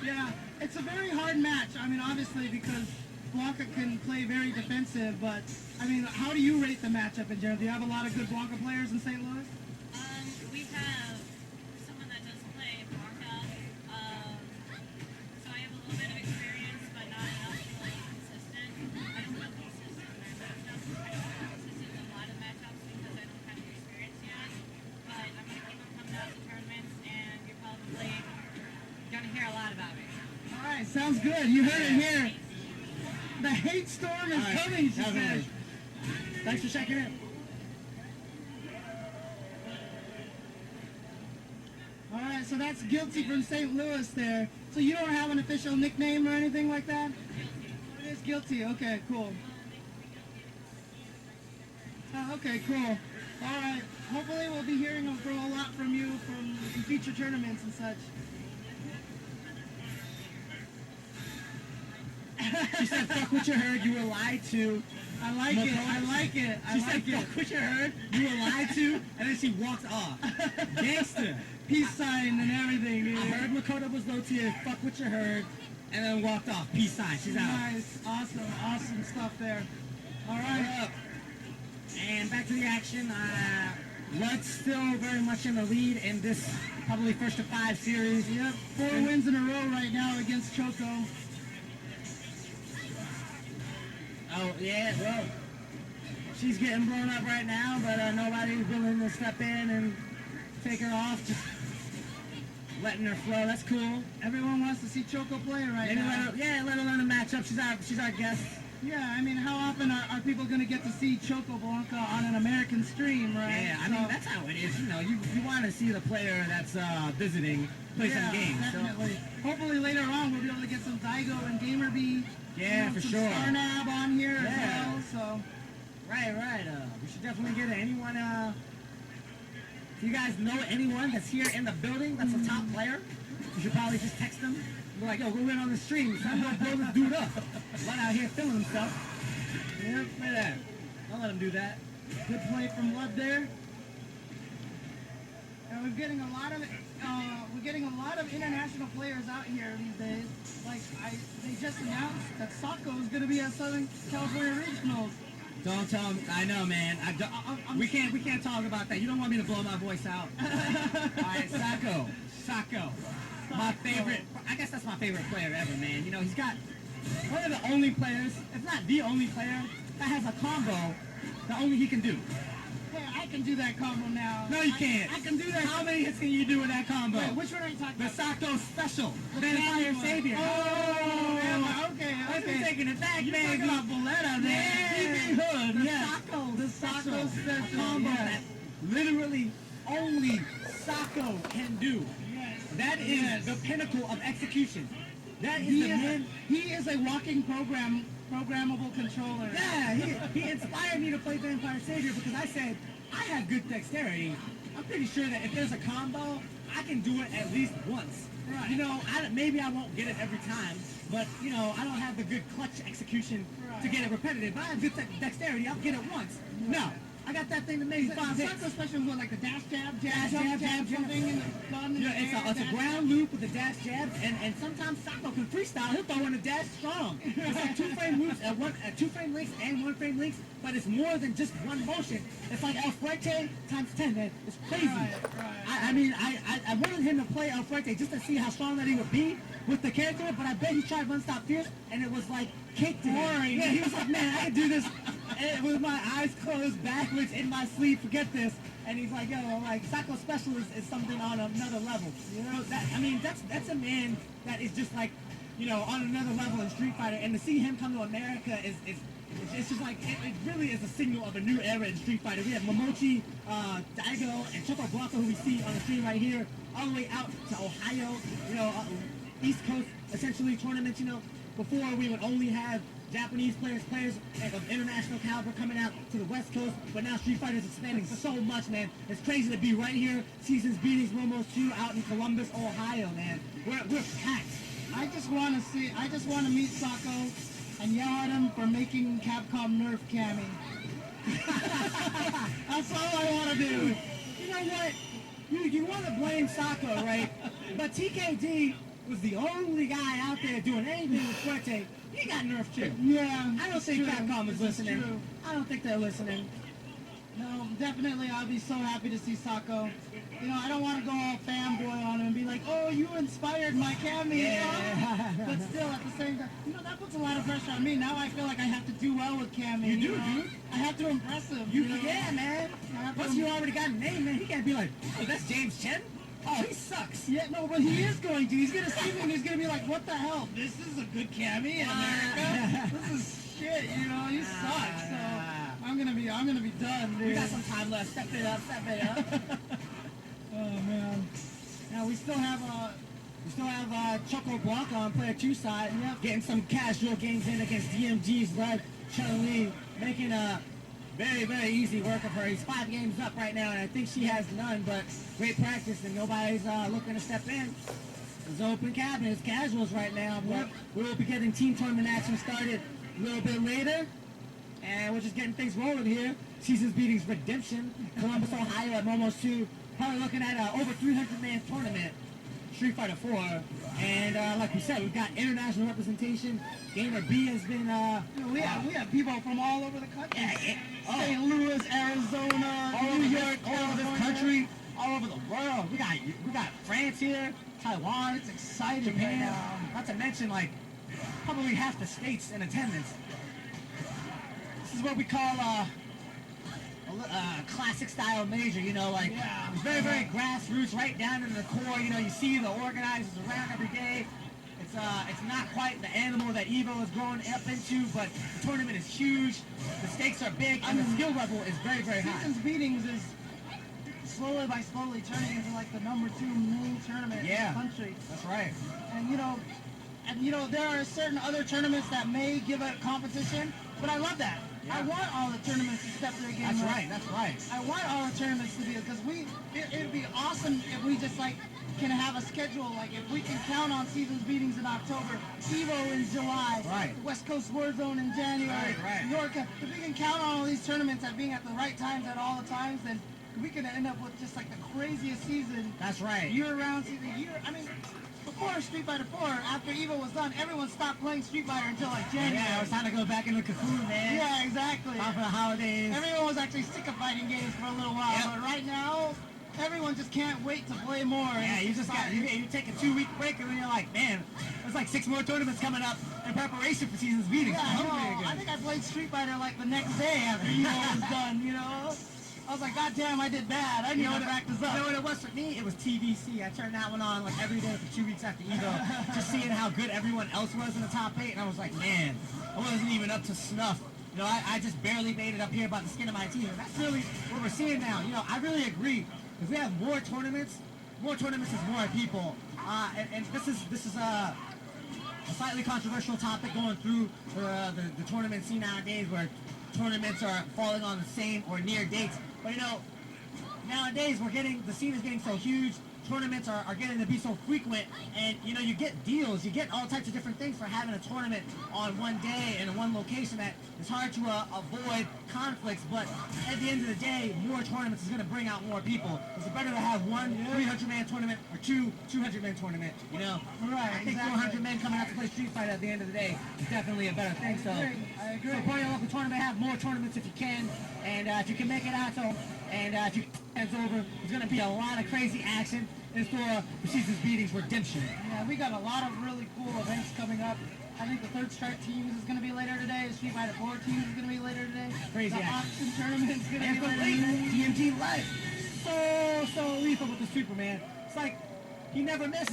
Yeah, it's a very hard match. I mean, obviously, because Blanka can play very defensive, but, I mean, how do you rate the matchup in general? Do you have a lot of good Blanka players in St. Louis? We have someone that does play Blanka, so I have a little bit of experience, but not enough to be consistent. I don't feel consistent in my matchups. I don't feel consistent in a lot of matchups because I don't have the experience yet, but I'm going to keep on coming out to tournaments, and you're probably going to hear a lot about me. All right, sounds good. You heard it here. The hate storm is coming, she said. Thanks for checking in. All right, so that's Guilty from St. Louis there. So you don't have an official nickname or anything like that? It is Guilty. Okay, cool. Okay, cool. All right. Hopefully we'll be hearing a lot from you in future tournaments and such. She said, fuck what you heard, you were lied to. I like it. I like it. She said, fuck what you heard, you were lied to, and then she walked off. Gangster. Peace sign and everything. Dude. I heard Lakota was low tier, fuck what you heard, and then walked off. Peace sign. She's out. Nice. Awesome stuff there. All right. And back to the action. Lud's still very much in the lead in this probably first to 5 series. Yep. 4 wins in a row right now against Choco. Oh, yeah, well, she's getting blown up right now, but nobody's willing to step in and take her off, just letting her flow. That's cool. Everyone wants to see Choco play right now. Let her learn a matchup. She's our guest. Yeah, I mean, how often are people going to get to see Choco Blanka on an American stream, right? Yeah, I mean, that's how it is. You know, you want to see the player that's visiting play some games. Definitely. So. Hopefully later on we'll be able to get some Daigo and GamerB. Yeah, for sure. Starnab on here as well. So. Right. We should definitely get anyone. If you guys know anyone that's here in the building that's a top player, you should probably just text them. Be like, yo, go in on the stream. Someone blow this dude up. Right out here filming himself. Yeah, look at that. Don't let him do that. Good play from Lud there. And we're getting a lot of international players out here these days. Like they just announced that Sako is going to be at Southern California Regionals. Don't tell me. I know, man. We can't talk about that. You don't want me to blow my voice out. All right, Sako. My favorite. I guess that's my favorite player ever, man. You know, he's got one of the only players, if not the only player, that has a combo that only he can do. Hey, I can do that combo now. No, you can't. I can do that. How many hits can you do with that combo? Wait, which one are you talking about? The Sako Special. The Vampire Savior. Oh, okay. I'm taking it back, You're man. talking about Boletta there. Yeah. Hood. The Sako Special combo that literally only Sako can do. That is the pinnacle of execution. That is the man. He is a walking programmable controller. Yeah, he inspired me to play Vampire Savior because I said, I have good dexterity. I'm pretty sure that if there's a combo, I can do it at least once. Right. You know, maybe I won't get it every time, but, you know, I don't have the good clutch execution to get it repetitive. But I have good dexterity, I'll get it once. No. I got that thing that makes 5 hits. Sako Special was like the dash jab, something in the gun. It's a ground loop with a dash jab, and sometimes Sako can freestyle. He'll throw in a dash strong. It's like 2-frame loops at 2-frame links and 1-frame links, but it's more than just one motion. It's like El Fuerte times 10, man. It's crazy. Right. I mean, I wanted him to play El Fuerte just to see how strong that he would be with the character, but I bet he tried One Stop Fierce, and it was like cake to him. Yeah, he was like, man, I can do this with my eyes closed, backwards, in my sleep, forget this. And he's like, yo, like, Sako Special is something on another level. You know, that's a man that is just like, you know, on another level in Street Fighter. And to see him come to America it's just like, it really is a signal of a new era in Street Fighter. We have Momochi, Daigo, and Choco Blanka, who we see on the screen right here, all the way out to Ohio, you know, East Coast, essentially, tournaments, you know. Before, we would only have Japanese players of international caliber coming out to the West Coast, but now Street Fighter is expanding so much, man. It's crazy to be right here, Seasons Beatings, Momos 2, out in Columbus, Ohio, man. We're packed. I just want to meet Sako and yell at him for making Capcom nerf Cammy. That's all I want to do. You know what? You want to blame Sako, right? But TKD was the only guy out there doing anything with Fuerte, he got nerfed too. Yeah, I don't think true. Capcom is This listening. true. I don't think they're listening. No, definitely. I'll be so happy to see Sako. You know, I don't want to go all fanboy on him and be like, "Oh, you inspired my Cammy." Yeah. But still, at the same time, you know, that puts a lot of pressure on me. Now I feel like I have to do well with Cammy. You do, know? dude. I have to impress him. You know? yeah, man. I have to Once you already got a name, man, he can't be like, oh, that's James Chen? Oh, he sucks. Yeah, no, but he is going to. He's going to see me and he's going to be like, "What the hell? This is a good Cammy in America. This is shit, you know, he sucks." So I'm gonna be done, dude. We got some time left. Step it up, step it up. Oh man. Now we still have Choco Blanka on player 2 side. Yep. Getting some casual games in against DMG's led Chun Li, making a very, very easy work of her. He's 5 games up right now, and I think she has none, but great practice, and nobody's looking to step in. It's open cabinet, it's casuals right now, but we will be getting team tournament action started a little bit later. And we're just getting things rolling here. Seasons Beatings Redemption, Columbus, Ohio at Momos 2. Probably looking at an over 300-man tournament, Street Fighter 4. And like we said, we've got international representation. Gamer B has been... we have people from all over the country. St. Oh, Louis, Arizona, all New over York, all over this California. country, all over the world. We got France here, Taiwan, It's exciting right Japan. now. Not to mention, like, probably half the states in attendance. This is what we call a classic style major, you know, like Yeah. it's very, very grassroots, right down in the core. You know, you see the organizers around every day. It's not quite the animal that Evo is growing up into, but the tournament is huge. The stakes are big, and the skill level is very, very high. Seasons Beatings is slowly turning into like the #2 main tournament in Yeah. the country. That's right. And you know, there are certain other tournaments that may give a competition, but I love that. Yeah. I want all the tournaments to step their game That's up. right. That's right. I want all the tournaments to be, because it'd be awesome if we just like can have a schedule, like if we can count on Seasons Beatings in October, Evo in July, Right. West Coast Warzone in January, Right. New York. If we can count on all these tournaments at being at the right times at all the times, then we can end up with just like the craziest season, That's right. year-round season. I mean, before Street Fighter 4, after Evo was done, everyone stopped playing Street Fighter until like January. Yeah, it was time to go back in the cocoon, man. Yeah, exactly. Time for the holidays. Everyone was actually sick of fighting games for a little while, Yep. but right now, everyone just can't wait to play more. Yeah, you just got you take a 2-week break, and then you're like, man, there's like 6 more tournaments coming up in preparation for Seasons Beatings. Yeah, I'm I hungry know. again. I think I played Street Fighter like the next day after Evo was done, you know? I was like, God damn, I did bad. I need to practice up. You know what it was for me? It was TVC. I turned that one on like every day for 2 weeks after Evo, just seeing how good everyone else was in the top 8, and I was like, man, I wasn't even up to snuff. You know, I just barely made it up here by the skin of my teeth. And that's really what we're seeing now. You know, I really agree. If we have more tournaments is more people. And this is a slightly controversial topic going through the tournament scene nowadays, where tournaments are falling on the same or near dates. But you know, nowadays the scene is getting so huge, tournaments are getting to be so frequent, and you know, you get deals, you get all types of different things for having a tournament on one day and in one location that it's hard to avoid conflicts. But at the end of the day, more tournaments is going to bring out more people. It's better to have one 300-man tournament or two 200-man tournament, you know? Right, I think exactly. 400 men coming out to play Street Fighter at the end of the day is definitely a better thing. So, I agree. support your local tournament, have more tournaments if you can, and if you can make it out, and if you it's over, there's going to be a lot of crazy action in store for Seasons Beatings Redemption. Yeah, we got a lot of really cool events coming up. I think the Third Strike Teams is going to be later today. The Street Fighter 4 Teams is going to be later today. Crazy The action. Auction Tournament is going to And be for later late, today. DMG Life. So lethal with the Superman. It's like he never misses.